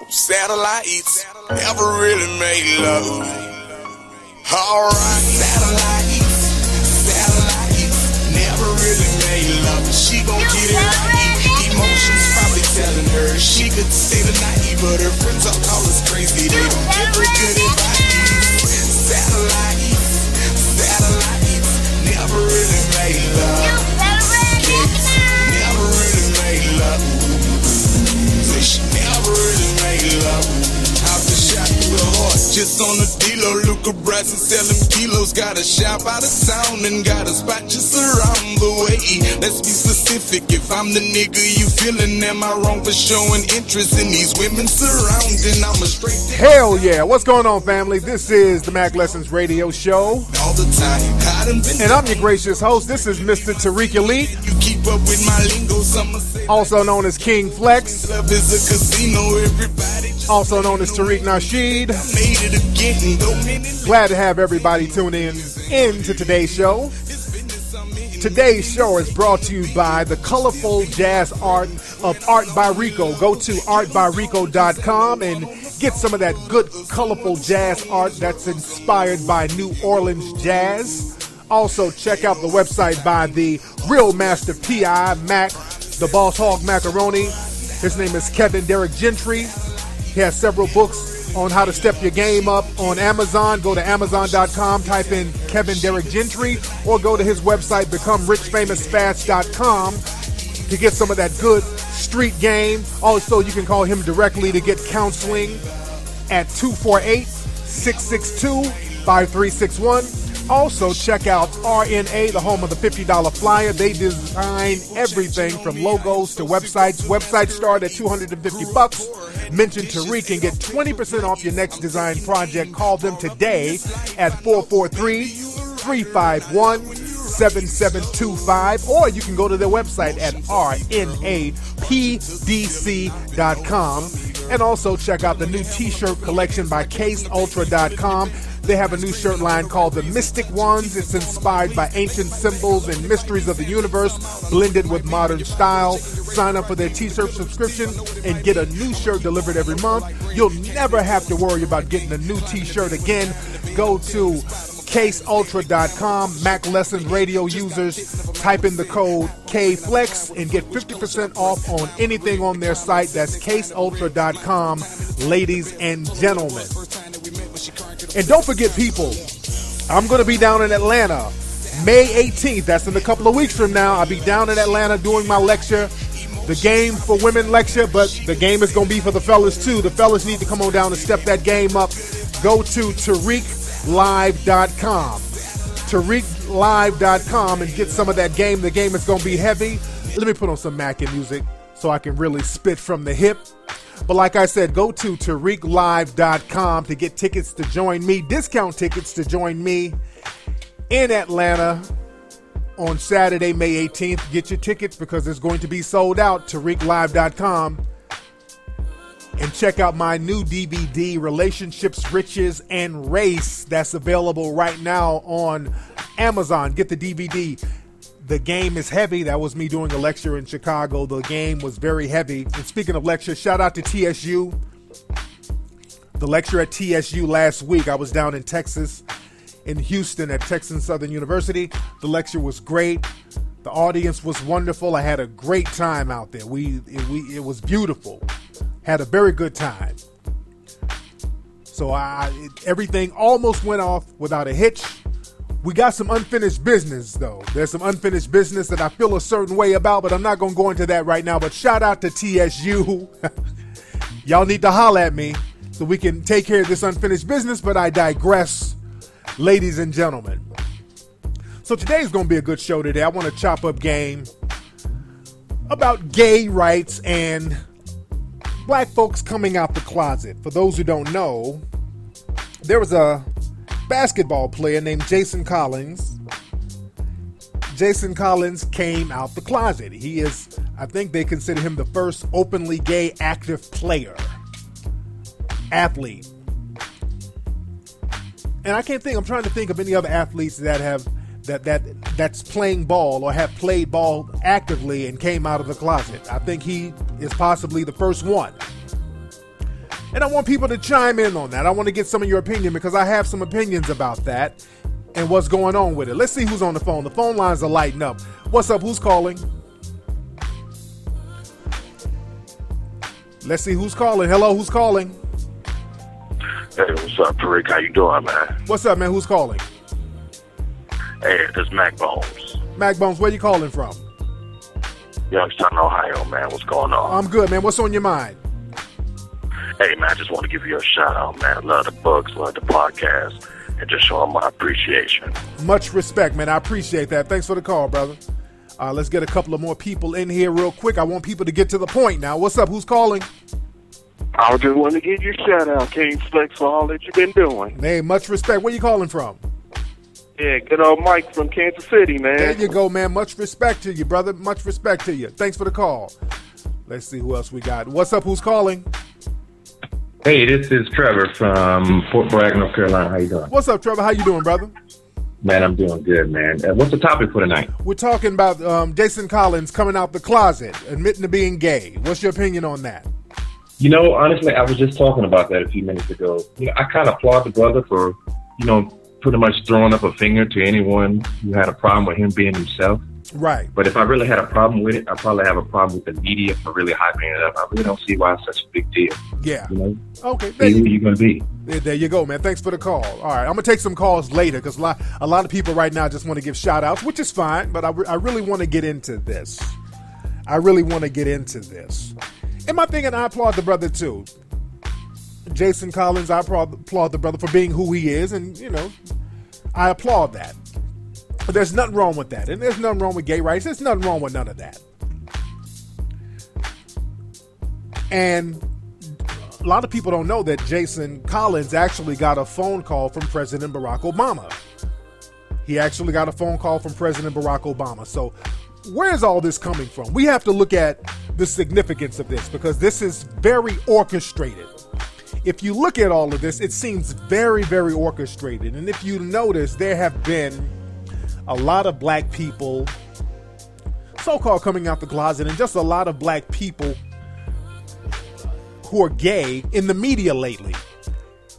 Satellites never really made love. Alright, satellites never really made love. She gon' get it right. Emotions probably telling her she could stay the night, but her friends all call us crazy. They don't give her good advice. Satellites never really made love. Never really made love. Say she never really made love. Out the shot through the heart, just on the D-Lo. Luca Bryson selling kilos. Got a shop out of town and got a spot just around the way. Let's be specific. If I'm the nigga you feeling, am I wrong for showing interest in these women surrounding? I'm a straight. Hell yeah! What's going on, family? This is the Mack Lessons Radio Show. All the time. And I'm your gracious host. This is Mr. Tariq Elite. You keep up with my lingo, also known as King Flex. Love is a casino, everybody. Also known as Tariq Nasheed. Made it again, glad to have everybody tune in to today's show. Today's show is brought to you by the colorful jazz art of Art by Rico. Go to artbyrico.com and get some of that good colorful jazz art that's inspired by New Orleans jazz. Also check out the website by the real master P.I. Mac, the Boss Hog Macaroni. His name is Kevin Derek Gentry. He has several books on how to step your game up on Amazon. Go to Amazon.com, type in Kevin Derek Gentry, or go to his website, BecomeRichFamousFast.com, to get some of that good street game. Also, you can call him directly to get counseling at 248-662-5361. Also, check out RNA, the home of the $50 flyer. They design everything from logos to websites. Websites start at $250. Mention Tariq and get 20% off your next design project. Call them today at 443-351-7725. Or you can go to their website at rnapdc.com. And also check out the new t-shirt collection by caseultra.com. They have a new shirt line called the Mystic Ones. It's inspired by ancient symbols and mysteries of the universe, blended with modern style. Sign up for their t-shirt subscription and get a new shirt delivered every month. You'll never have to worry about getting a new t-shirt again. Go to caseultra.com. Mack Lessons Radio users, type in the code KFLEX and get 50% off on anything on their site. That's caseultra.com, ladies and gentlemen. And don't forget, people, I'm going to be down in Atlanta May 18th. That's in a couple of weeks from now. I'll be down in Atlanta doing my lecture, the Game for Women lecture, but the game is going to be for the fellas too. The fellas need to come on down and step that game up. Go to TariqLive.com. TariqLive.com and get some of that game. The game is going to be heavy. Let me put on some Mackin music so I can really spit from the hip. But like I said, go to TariqLive.com to get tickets to join me, discount tickets to join me in Atlanta on Saturday, May 18th. Get your tickets because it's going to be sold out. TariqLive.com. And check out my new DVD, Relationships, Riches, and Race. That's available right now on Amazon. Get the DVD. The game is heavy. That was me doing a lecture in Chicago. The game was very heavy. And speaking of lectures, shout out to TSU. The lecture at TSU last week, I was down in Texas, in Houston at Texas Southern University. The lecture was great. The audience was wonderful. I had a great time out there. It was beautiful. Had a very good time. So everything almost went off without a hitch. We got some unfinished business, though. There's some unfinished business that I feel a certain way about, but I'm not going to go into that right now. But shout out to TSU. Y'all need to holler at me so we can take care of this unfinished business, but I digress, ladies and gentlemen. So today's going to be a good show today. I want to chop up game about gay rights and black folks coming out the closet. For those who don't know, there was a basketball player named Jason Collins. Jason Collins came out the closet. He is, I think they consider him the first openly gay active player, athlete. And I'm trying to think of any other athletes that have that's playing ball or have played ball actively and came out of the closet. I think he is possibly the first one. And I want people to chime in on that. I want to get some of your opinion because I have some opinions about that and what's going on with it. Let's see who's on the phone. The phone lines are lighting up. What's up? Who's calling? Let's see who's calling. Hello, who's calling? Hey, what's up, Tariq? How you doing, man? What's up, man? Who's calling? Hey, this is Mack Bones. Mack Bones, where you calling from? Youngstown, Ohio, man. What's going on? I'm good, man. What's on your mind? Hey, man, I just want to give you a shout out, man. Love the books, love the podcast, and just show them my appreciation. Much respect, man. I appreciate that. Thanks for the call, brother. Let's get a couple of more people in here real quick. I want people to get to the point now. What's up? Who's calling? I just want to give you a shout out, King Flex, for all that you've been doing. Hey, much respect. Where you calling from? Yeah, good old Mike from Kansas City, man. There you go, man. Much respect to you, brother. Much respect to you. Thanks for the call. Let's see who else we got. What's up? Who's calling? Hey, this is Trevor from Fort Bragg, North Carolina. How you doing? What's up, Trevor? How you doing, brother? Man, I'm doing good, man. What's the topic for tonight? We're talking about Jason Collins coming out the closet, admitting to being gay. What's your opinion on that? You know, honestly, I was just talking about that a few minutes ago. You know, I kind of applaud the brother for, you know, pretty much throwing up a finger to anyone who had a problem with him being himself. Right. But if I really had a problem with it, I probably have a problem with the media for really hyping it up. I really don't see why it's such a big deal. Yeah. You know? Okay. Be who you're going to be. There you go, man. Thanks for the call. All right. I'm going to take some calls later because a lot of people right now just want to give shout outs, which is fine. But I really want to get into this. And my thing, and I applaud the brother too. Jason Collins, I applaud the brother for being who he is. And, you know, I applaud that. But there's nothing wrong with that. And there's nothing wrong with gay rights. There's nothing wrong with none of that. And a lot of people don't know that Jason Collins actually got a phone call from President Barack Obama. He actually got a phone call from President Barack Obama. So where is all this coming from? We have to look at the significance of this because this is very orchestrated. If you look at all of this, it seems very, very orchestrated. And if you notice, there have been a lot of black people so-called coming out the closet and just a lot of black people who are gay in the media lately.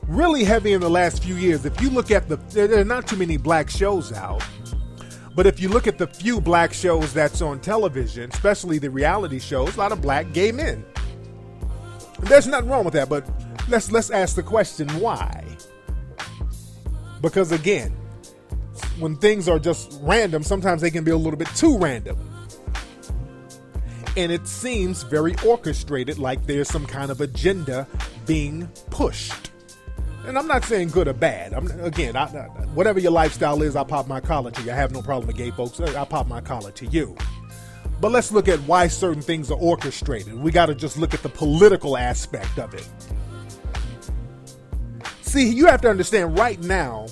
Really heavy in the last few years. If you look at there are not too many black shows out, but if you look at the few black shows that's on television, especially the reality shows, a lot of black gay men. There's nothing wrong with that, but let's ask the question, why? Because again, when things are just random, sometimes they can be a little bit too random. And it seems very orchestrated, like there's some kind of agenda being pushed. And I'm not saying good or bad. Whatever your lifestyle is, I'll pop my collar to you. I have no problem with gay folks. I'll pop my collar to you. But let's look at why certain things are orchestrated. We got to just look at the political aspect of it. See, you have to understand right now,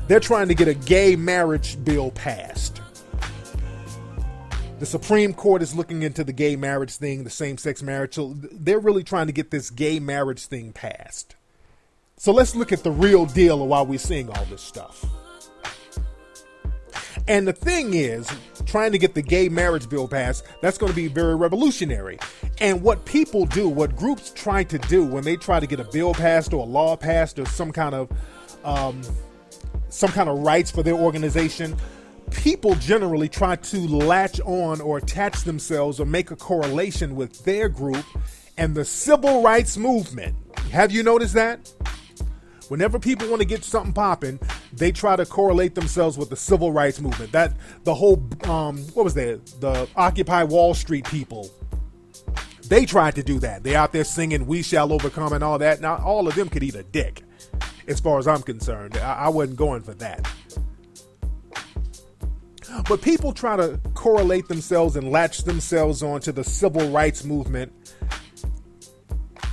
they're trying to get a gay marriage bill passed. The Supreme Court is looking into the gay marriage thing, the same-sex marriage. So they're really trying to get this gay marriage thing passed. So let's look at the real deal of why we're seeing all this stuff. And the thing is, trying to get the gay marriage bill passed, that's going to be very revolutionary. And what people do, what groups try to do when they try to get a bill passed or a law passed or some kind of rights for their organization, people generally try to latch on or attach themselves or make a correlation with their group and the civil rights movement. Have you noticed that? Whenever people want to get something popping, they try to correlate themselves with the civil rights movement. That the whole, the Occupy Wall Street people, they tried to do that. They're out there singing "We Shall Overcome" and all that. Now, all of them could eat a dick, as far as I'm concerned. I wasn't going for that. But people try to correlate themselves and latch themselves onto the civil rights movement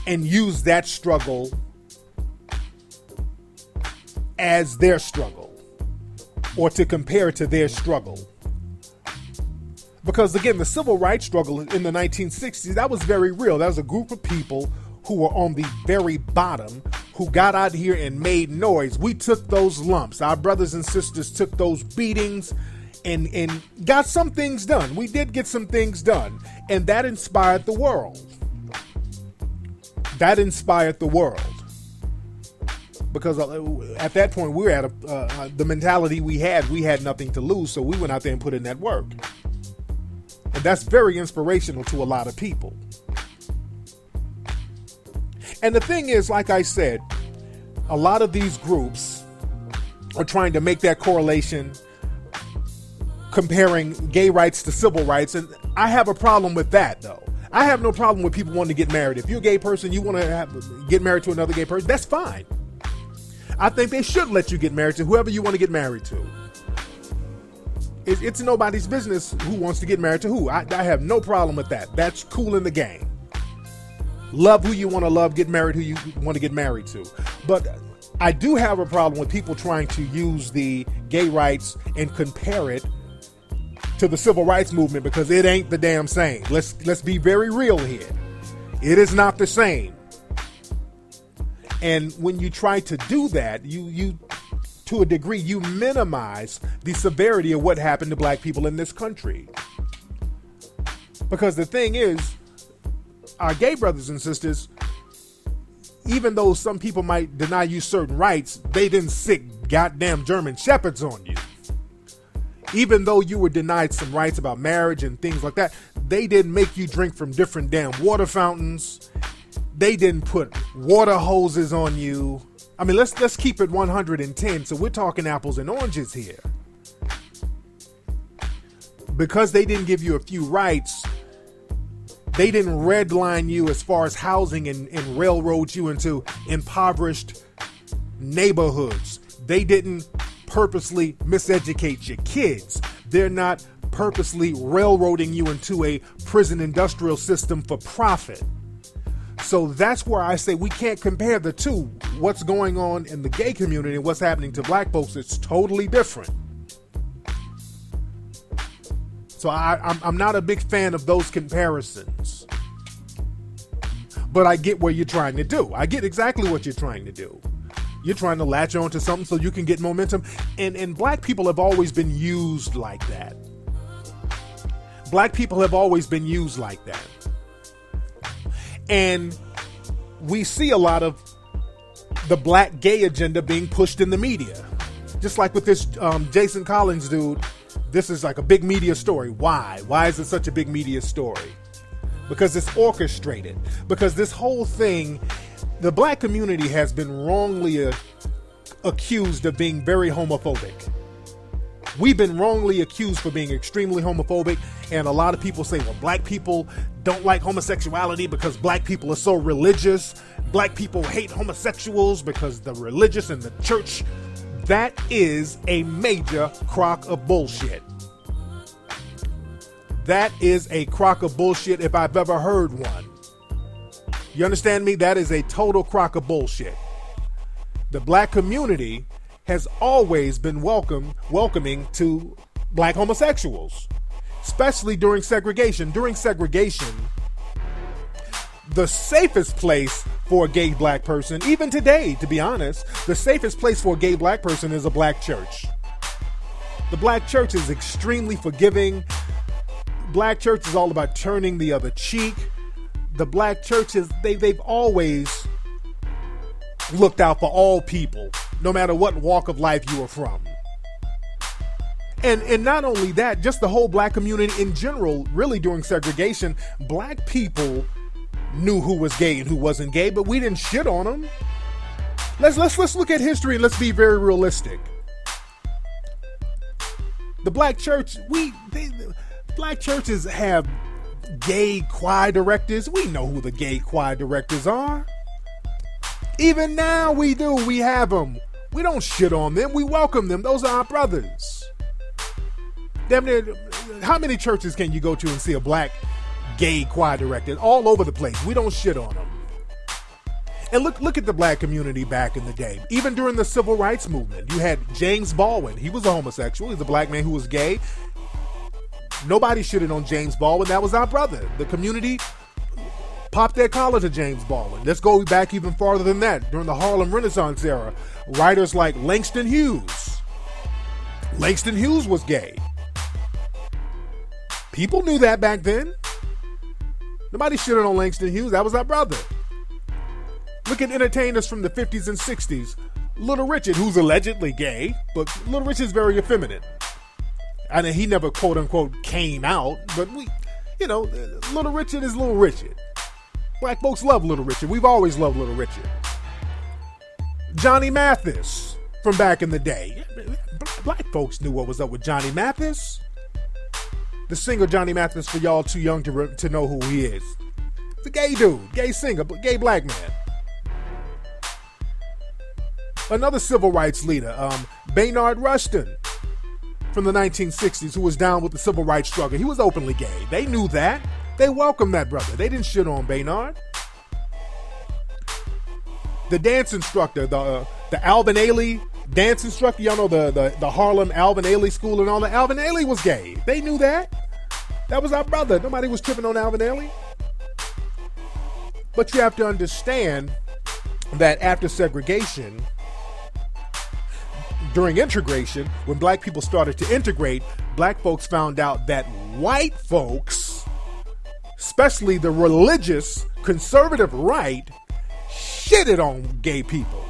and use that struggle as their struggle, or to compare to their struggle. Because again, the civil rights struggle in the 1960s, that was very real. That was a group of people who were on the very bottom, who got out here and made noise. We took those lumps. Our brothers and sisters took those beatings and got some things done. We did get some things done, and that inspired the world. that inspired the world. Because at that point, we were at the mentality we had nothing to lose, so we went out there and put in that work. And that's very inspirational to a lot of people. And the thing is, like I said, a lot of these groups are trying to make that correlation, comparing gay rights to civil rights. And I have a problem with that, though. I have no problem with people wanting to get married. If you're a gay person, you want to get married to another gay person, that's fine. I think they should let you get married to whoever you want to get married to. It's nobody's business who wants to get married to who. I have no problem with that. That's cool in the game. Love who you want to love, get married who you want to get married to. But I do have a problem with people trying to use the gay rights and compare it to the civil rights movement, because it ain't the damn same. Let's be very real here. It is not the same. And when you try to do that, you to a degree, you minimize the severity of what happened to black people in this country. Because the thing is, our gay brothers and sisters, even though some people might deny you certain rights, they didn't sick goddamn German shepherds on you. Even though you were denied some rights about marriage and things like that, they didn't make you drink from different damn water fountains. They didn't put water hoses on you. I mean, let's keep it 110. So we're talking apples and oranges here. Because they didn't give you a few rights, they didn't redline you as far as housing and railroad you into impoverished neighborhoods. They didn't purposely miseducate your kids. They're not purposely railroading you into a prison industrial system for profit. So that's where I say we can't compare the two. What's going on in the gay community and what's happening to black folks, it's totally different. So I'm not a big fan of those comparisons. But I get what you're trying to do. I get exactly what you're trying to do. You're trying to latch on to something so you can get momentum. And black people have always been used like that. Black people have always been used like that. And we see a lot of the black gay agenda being pushed in the media. Just like with this Jason Collins dude, this is like a big media story. Why? Why is it such a big media story? Because it's orchestrated. Because this whole thing, the black community has been wrongly accused of being very homophobic. We've been wrongly accused for being extremely homophobic, and a lot of people say, well, black people don't like homosexuality because black people are so religious. Black people hate homosexuals because the religious and the church. That is a major crock of bullshit. That is a crock of bullshit if I've ever heard one. You understand me? That is a total crock of bullshit. The black community has always been welcoming to black homosexuals, especially during segregation. During segregation, the safest place for a gay black person, even today, to be honest, the safest place for a gay black person is a black church. The black church is extremely forgiving. Black church is all about turning the other cheek. The black churches, they've always looked out for all people, no matter what walk of life you are from. And not only that, just the whole black community in general, really during segregation, black people knew who was gay and who wasn't gay, but we didn't shit on them. Let's look at history and let's be very realistic. The black church, black churches have gay choir directors. We know who the gay choir directors are. Even now we do. We have them. We don't shit on them. We welcome them. Those are our brothers. Damn near, how many churches can you go to and see a black gay choir director? All over the place. We don't shit on them. And look at the black community back in the day. Even during the civil rights movement, you had James Baldwin. He was a homosexual. He's a black man who was gay. Nobody shitted on James Baldwin. That was our brother. The community popped their collar to James Baldwin. Let's go back even farther than that. During the Harlem Renaissance era, writers like Langston Hughes. Langston Hughes was gay. People knew that back then. Nobody shitted on Langston Hughes. That was our brother. Look at entertainers from the 50s and 60s. Little Richard, who's allegedly gay, but Little Richard's very effeminate. I mean, he never quote unquote came out, but Little Richard is Little Richard. Black folks love Little Richard. We've always loved Little Richard. Johnny Mathis from back in the day. Black folks knew what was up with Johnny Mathis. The singer Johnny Mathis, for y'all too young to know who he is. It's a gay dude, gay singer, gay black man. Another civil rights leader, Baynard Rustin from the 1960s, who was down with the civil rights struggle. He was openly gay. They knew that. They welcomed that brother. They didn't shit on Baynard. The dance instructor, the Alvin Ailey dance instructor, y'all know the Harlem Alvin Ailey school and all that. Alvin Ailey was gay. They knew that. That was our brother. Nobody was tripping on Alvin Ailey. But you have to understand that after segregation, during integration, when black people started to integrate, black folks found out that white folks, especially the religious conservative right, shitted on gay people.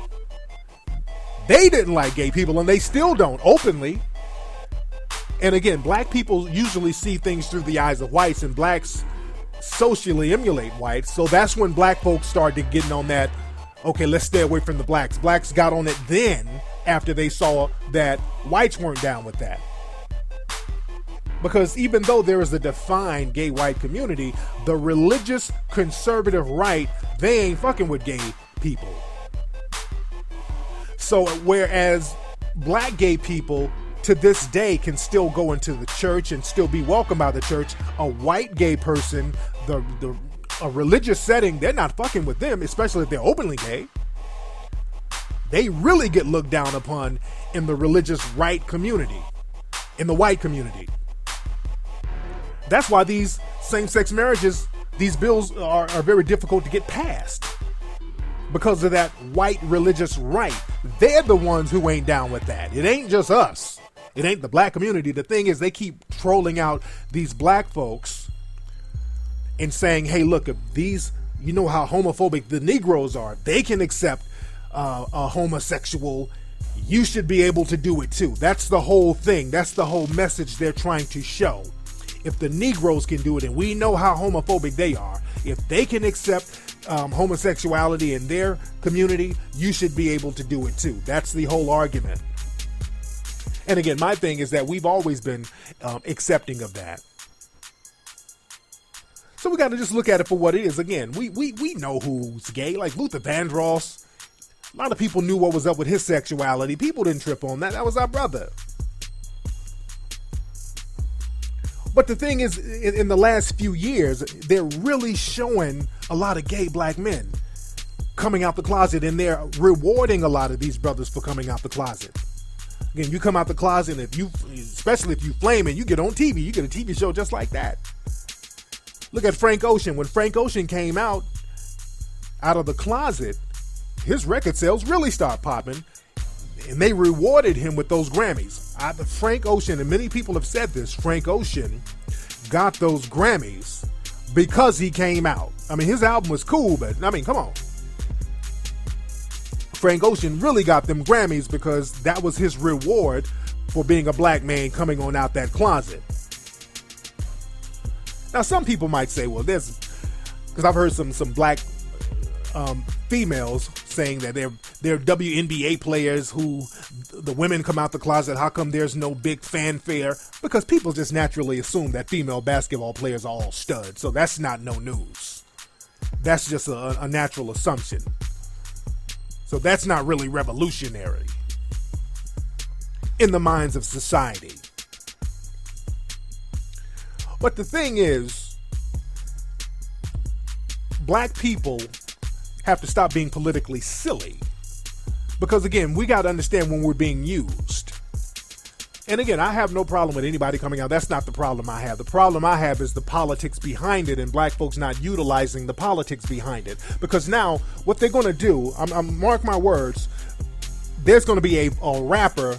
They didn't like gay people, and they still don't openly. And again, black people usually see things through the eyes of whites, and blacks socially emulate whites. So that's when black folks started getting on that, okay, let's stay away from the blacks. Blacks got on it then after they saw that whites weren't down with that. Because even though there is a defined gay white community, the religious conservative right, they ain't fucking with gay people. So whereas black gay people to this day can still go into the church and still be welcomed by the church, a white gay person, a religious setting, they're not fucking with them, especially if they're openly gay. They really get looked down upon in the religious right community, in the white community. That's why these same-sex marriages, these bills are very difficult to get passed. Because of that white religious right. They're the ones who ain't down with that. It ain't just us. It ain't the black community. The thing is, they keep trolling out these black folks and saying, hey, look, if these, you know how homophobic the Negroes are, they can accept a homosexual, you should be able to do it too. That's the whole thing. That's the whole message they're trying to show. If the Negroes can do it, and we know how homophobic they are, if they can accept homosexuality in their community, you should be able to do it too. That's the whole argument. And again, my thing is that we've always been accepting of that. So we got to just look at it for what it is. Again, we know who's gay, like Luther Vandross. A lot of people knew what was up with his sexuality. People didn't trip on that. That was our brother. But the thing is, in the last few years, they're really showing a lot of gay black men coming out the closet, and they're rewarding a lot of these brothers for coming out the closet. Again, you come out the closet, and especially if you flame and you get on TV, you get a TV show just like that. Look at Frank Ocean. When Frank Ocean came out of the closet, his record sales really start popping, and they rewarded him with those Grammys. Frank Ocean, and many people have said this, Frank Ocean got those Grammys because he came out. I mean, his album was cool, but I mean, come on. Frank Ocean really got them Grammys because that was his reward for being a black man coming on out that closet. Now, some people might say, well, because I've heard some black females saying that they're WNBA players who the women come out the closet. How come there's no big fanfare? Because people just naturally assume that female basketball players are all studs. So that's not no news. That's just a natural assumption. So that's not really revolutionary in the minds of society. But the thing is, black people have to stop being politically silly. Because again, we got to understand when we're being used. And again, I have no problem with anybody coming out. That's not the problem I have. The problem I have is the politics behind it, and black folks not utilizing the politics behind it. Because now, what they're going to do, mark my words, there's going to be a rapper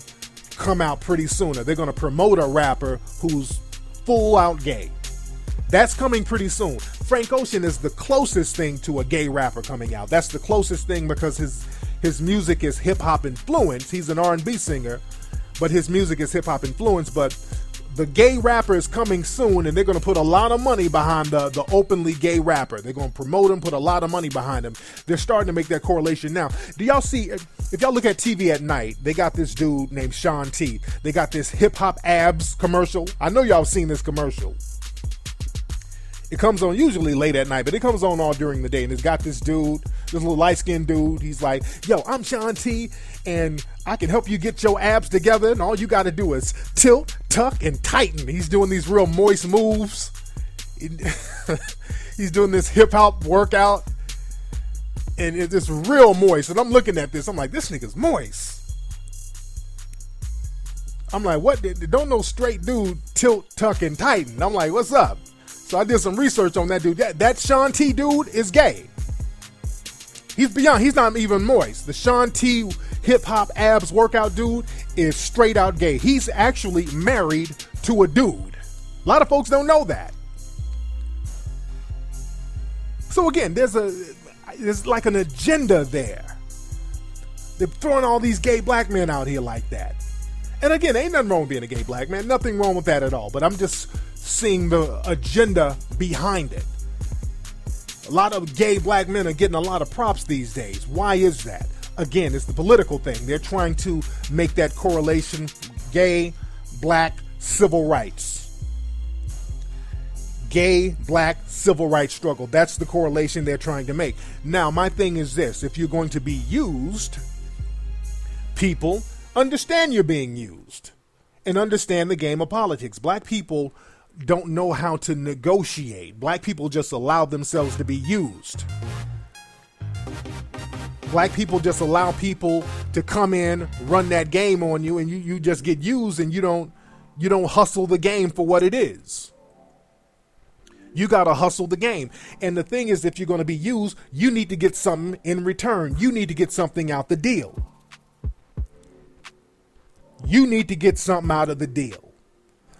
come out pretty soon. They're going to promote a rapper who's full out gay. That's coming pretty soon. Frank Ocean is the closest thing to a gay rapper coming out. That's the closest thing because his music is hip-hop influenced. He's an R&B singer, but his music is hip-hop influenced. But the gay rapper is coming soon, and they're going to put a lot of money behind the openly gay rapper. They're going to promote him, put a lot of money behind him. They're starting to make that correlation now. Do y'all see, if y'all look at TV at night, they got this dude named Sean T. They got this hip-hop abs commercial. I know y'all seen this commercial. It comes on usually late at night, but it comes on all during the day. And it's got this dude, this little light-skinned dude. He's like, yo, I'm Sean T, and I can help you get your abs together. And all you got to do is tilt, tuck, and tighten. He's doing these real moist moves. He's doing this hip-hop workout. And it's just real moist. And I'm looking at this. I'm like, this nigga's moist. I'm like, what? Don't no straight dude tilt, tuck, and tighten. I'm like, what's up? So I did some research on that dude. That Sean T dude is gay. He's beyond. He's not even moist. The Sean T hip hop abs workout dude is straight out gay. He's actually married to a dude. A lot of folks don't know that. So again, there's like an agenda there. They're throwing all these gay black men out here like that. And again, ain't nothing wrong with being a gay black man. Nothing wrong with that at all. But I'm just seeing the agenda behind it. A lot of gay black men are getting a lot of props these days. Why is that? Again, it's the political thing. They're trying to make that correlation: gay, black, civil rights. Gay, black, civil rights struggle. That's the correlation they're trying to make. Now, my thing is this: if you're going to be used, people understand you're being used and understand the game of politics. Black people don't know how to negotiate. Black people just allow themselves to be used. Black people just allow people to come in, run that game on you, and you just get used, and you don't hustle the game for what it is. You got to hustle the game. And the thing is, if you're going to be used, you need to get something in return. You need to get something out the deal. You need to get something out of the deal.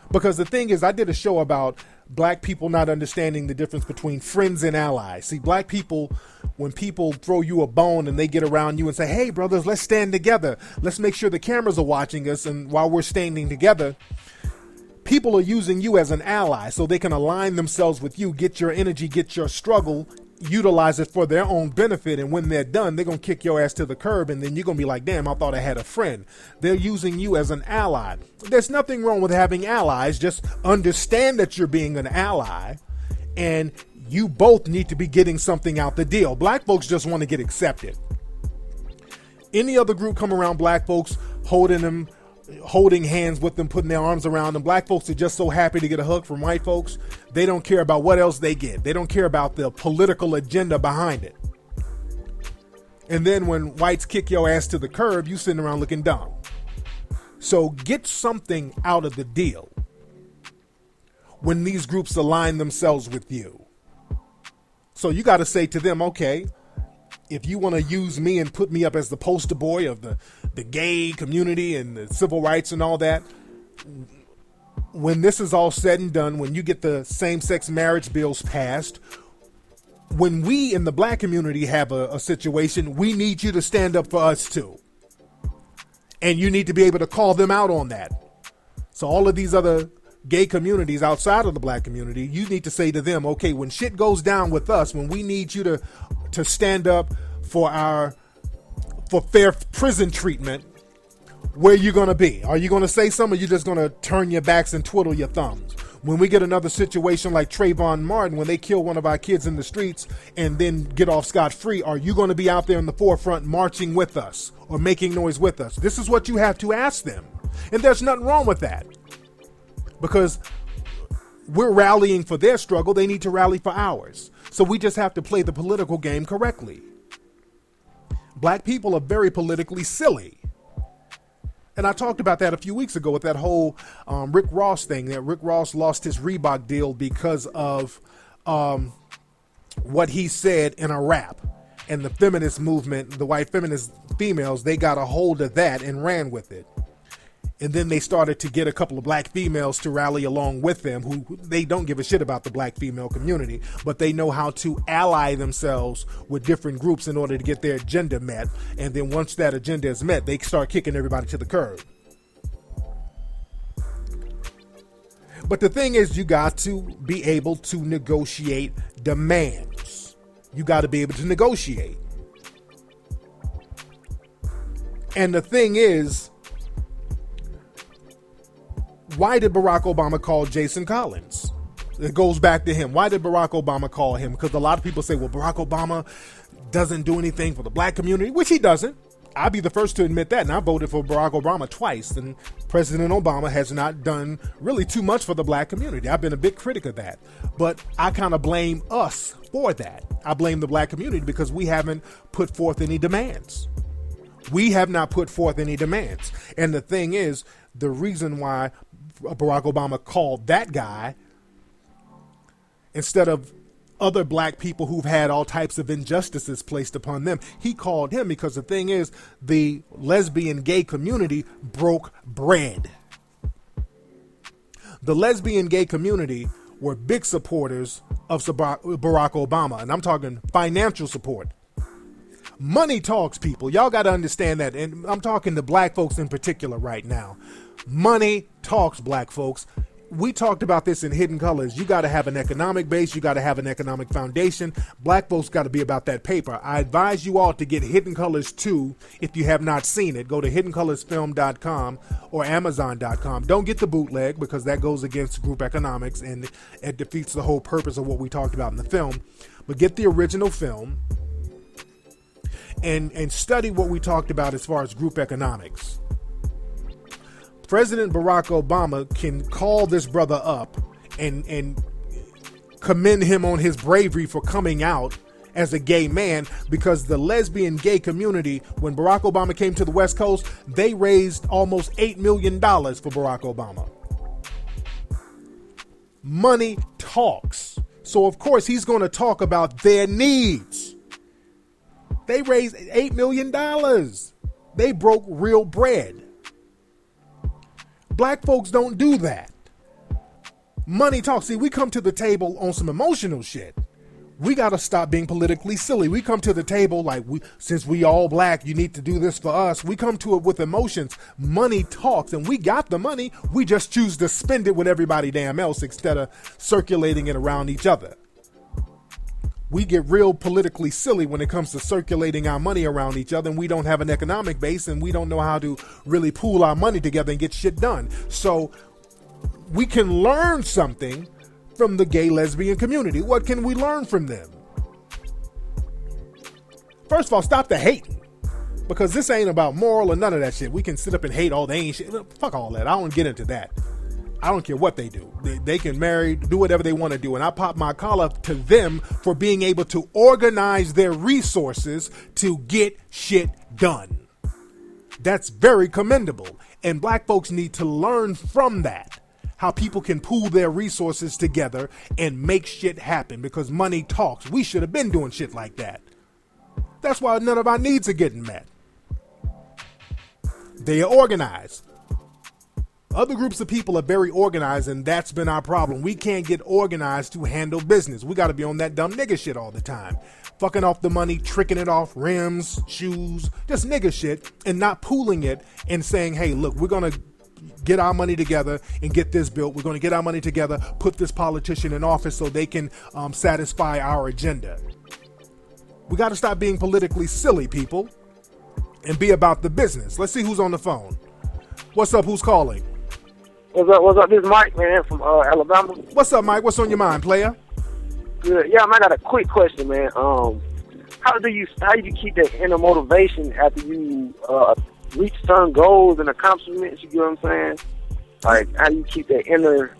Because the thing is, I did a show about black people not understanding the difference between friends and allies. See, black people, when people throw you a bone and they get around you and say, hey, brothers, let's stand together. Let's make sure the cameras are watching us. And while we're standing together, people are using you as an ally so they can align themselves with you, get your energy, get your struggle, utilize it for their own benefit. And when they're done, they're going to kick your ass to the curb. And then you're going to be like, damn, I thought I had a friend. They're using you as an ally. There's nothing wrong with having allies. Just understand that you're being an ally, and you both need to be getting something out the deal. Black folks just want to get accepted. Any other group come around black folks, holding hands with them, putting their arms around them. Black folks are just so happy to get a hug from white folks. They don't care about what else they get. They don't care about the political agenda behind it. And then when whites kick your ass to the curb, you sitting around looking dumb. So get something out of the deal when these groups align themselves with you. So you got to say to them, okay, if you want to use me and put me up as the poster boy of the gay community and the civil rights and all that, when this is all said and done, when you get the same-sex marriage bills passed, when we in the black community have a situation, we need you to stand up for us too. And you need to be able to call them out on that. So all of these other gay communities outside of the black community, you need to say to them, okay, when shit goes down with us, when we need you to stand up for fair prison treatment, where you going to be? Are you going to say something, or you just going to turn your backs and twiddle your thumbs? When we get another situation like Trayvon Martin, when they kill one of our kids in the streets and then get off scot-free, are you going to be out there in the forefront marching with us or making noise with us? This is what you have to ask them. And there's nothing wrong with that, because we're rallying for their struggle. They need to rally for ours. So we just have to play the political game correctly. Black people are very politically silly. And I talked about that a few weeks ago with that whole Rick Ross thing. That Rick Ross lost his Reebok deal because of what he said in a rap. And the feminist movement, the white feminist females, they got a hold of that and ran with it. And then they started to get a couple of black females to rally along with them, who they don't give a shit about the black female community, but they know how to ally themselves with different groups in order to get their agenda met. And then once that agenda is met, they start kicking everybody to the curb. But the thing is, you got to be able to negotiate demands. You got to be able to negotiate. And the thing is, why did Barack Obama call Jason Collins? It goes back to him. Why did Barack Obama call him? Because a lot of people say, well, Barack Obama doesn't do anything for the black community, which he doesn't. I'll be the first to admit that, and I voted for Barack Obama twice, and President Obama has not done really too much for the black community. I've been a big critic of that, but I kind of blame us for that. I blame the black community because we haven't put forth any demands. We have not put forth any demands. And the thing is, the reason why Barack Obama called that guy instead of other black people who've had all types of injustices placed upon them, he called him because the thing is, the lesbian gay community broke bread. The lesbian gay community were big supporters of Barack Obama, and I'm talking financial support. Money talks, people. Y'all got to understand that. And I'm talking to black folks in particular right now. Money talks, black folks. We talked about this in Hidden Colors. You got to have an economic base. You got to have an economic foundation. Black folks got to be about that paper. I advise you all to get Hidden Colors 2 if you have not seen it. Go to hiddencolorsfilm.com or amazon.com. Don't get the bootleg because that goes against group economics and it defeats the whole purpose of what we talked about in the film. But get the original film and study what we talked about as far as group economics. President Barack Obama can call this brother up and commend him on his bravery for coming out as a gay man, because the lesbian gay community, when Barack Obama came to the West Coast, they raised almost $8 million for Barack Obama. Money talks. So of course he's going to talk about their needs. They raised $8 million. They broke real bread. Black folks don't do that. Money talks. See, we come to the table on some emotional shit. We got to stop being politically silly. We come to the table like, since we all black, you need to do this for us. We come to it with emotions. Money talks, and we got the money. We just choose to spend it with everybody damn else instead of circulating it around each other. We get real politically silly when it comes to circulating our money around each other, and we don't have an economic base, and we don't know how to really pool our money together and get shit done. So we can learn something from the gay lesbian community. What can we learn from them? First of all, stop the hating, because this ain't about moral or none of that shit. We can sit up and hate all they ain't shit. Fuck all that. I don't get into that. I don't care what they do. They can marry, do whatever they want to do. And I pop my collar to them for being able to organize their resources to get shit done. That's very commendable. And black folks need to learn from that, how people can pool their resources together and make shit happen, because money talks. We should have been doing shit like that. That's why none of our needs are getting met. They are organized. Other groups of people are very organized, and that's been our problem. We can't get organized to handle business. We got to be on that dumb nigga shit all the time. Fucking off the money, tricking it off, rims, shoes, just nigga shit, and not pooling it and saying, hey, look, we're going to get our money together and get this built. We're going to get our money together, put this politician in office so they can satisfy our agenda. We got to stop being politically silly, people, and be about the business. Let's see who's on the phone. What's up? Who's calling? What's up? This is Mike, man, from Alabama. What's up, Mike? What's on your mind, player? Good. Yeah, man, I got a quick question, man. How do you keep that inner motivation after you reach certain goals and accomplishments? You get what I'm saying? Like, how do you keep that inner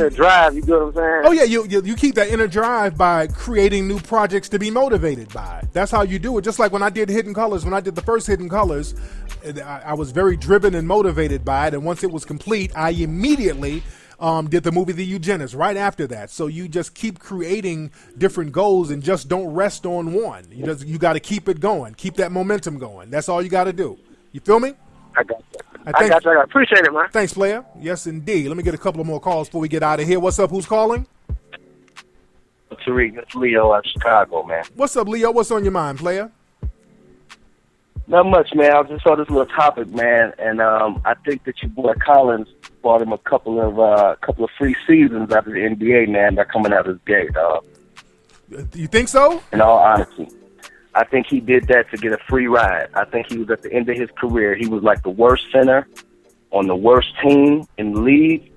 drive? You get what I'm saying? Oh yeah, you keep that inner drive by creating new projects to be motivated by. That's how you do it. Just like when I did Hidden Colors, when I did the first Hidden Colors, I was very driven and motivated by it. And once it was complete, I immediately did the movie The Eugenist right after that. So you just keep creating different goals and just don't rest on one. You got to keep it going, keep that momentum going. That's all you got to do. You feel me? I got that. I got you. Appreciate it, man. Thanks, player. Yes, indeed. Let me get a couple of more calls before we get out of here. What's up? Who's calling? Tariq, it's Leo out of Chicago, man. What's up, Leo? What's on your mind, player? Not much, man. I just saw this little topic, man, and I think that your boy Collins bought him a couple of free seasons after the NBA, man. They're coming out as gay, dog. You think so? In all honesty, I think he did that to get a free ride. I think he was at the end of his career. He was like the worst center on the worst team in the league.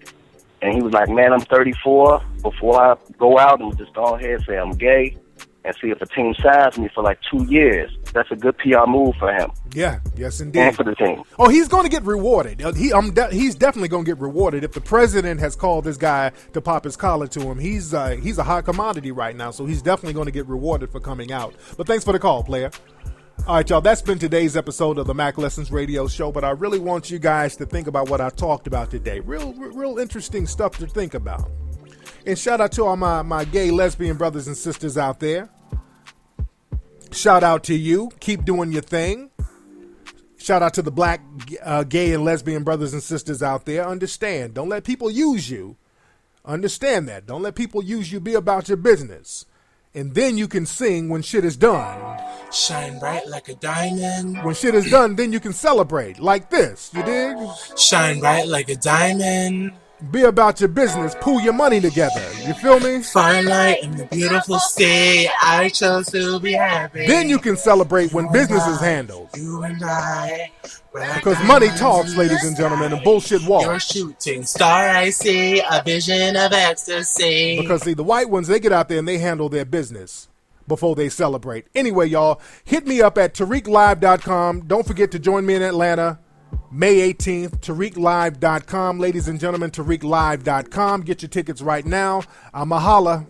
And he was like, man, I'm 34. Before I go out, I'm just go ahead and say I'm gay and see if a team signs me for like 2 years. That's a good PR move for him. Yeah, yes, indeed. And for the team. Oh, he's going to get rewarded. He's definitely going to get rewarded. If the president has called this guy to pop his collar to him, he's a hot commodity right now, so he's definitely going to get rewarded for coming out. But thanks for the call, player. All right, y'all, that's been today's episode of the Mack Lessons Radio Show, but I really want you guys to think about what I talked about today. Real interesting stuff to think about. And shout out to all my gay, lesbian brothers and sisters out there. Shout out to you. Keep doing your thing. Shout out to the black, gay, and lesbian brothers and sisters out there. Understand. Don't let people use you. Understand that. Don't let people use you. Be about your business. And then you can sing when shit is done. Shine bright like a diamond. When shit is done, then you can celebrate. Like this. You dig? Shine bright like a diamond. Be about your business. Pool your money together. You feel me? Fine light in the beautiful state. I chose to be happy. Then you can celebrate when business is handled. You and I. Because money talks, ladies and gentlemen, and bullshit walks. You're a shooting star, I see. A vision of ecstasy. Because, see, the white ones, they get out there and they handle their business before they celebrate. Anyway, y'all, hit me up at TariqLive.com. Don't forget to join me in Atlanta, May 18th, TariqLive.com. Ladies and gentlemen, TariqLive.com. Get your tickets right now. I'm a holla.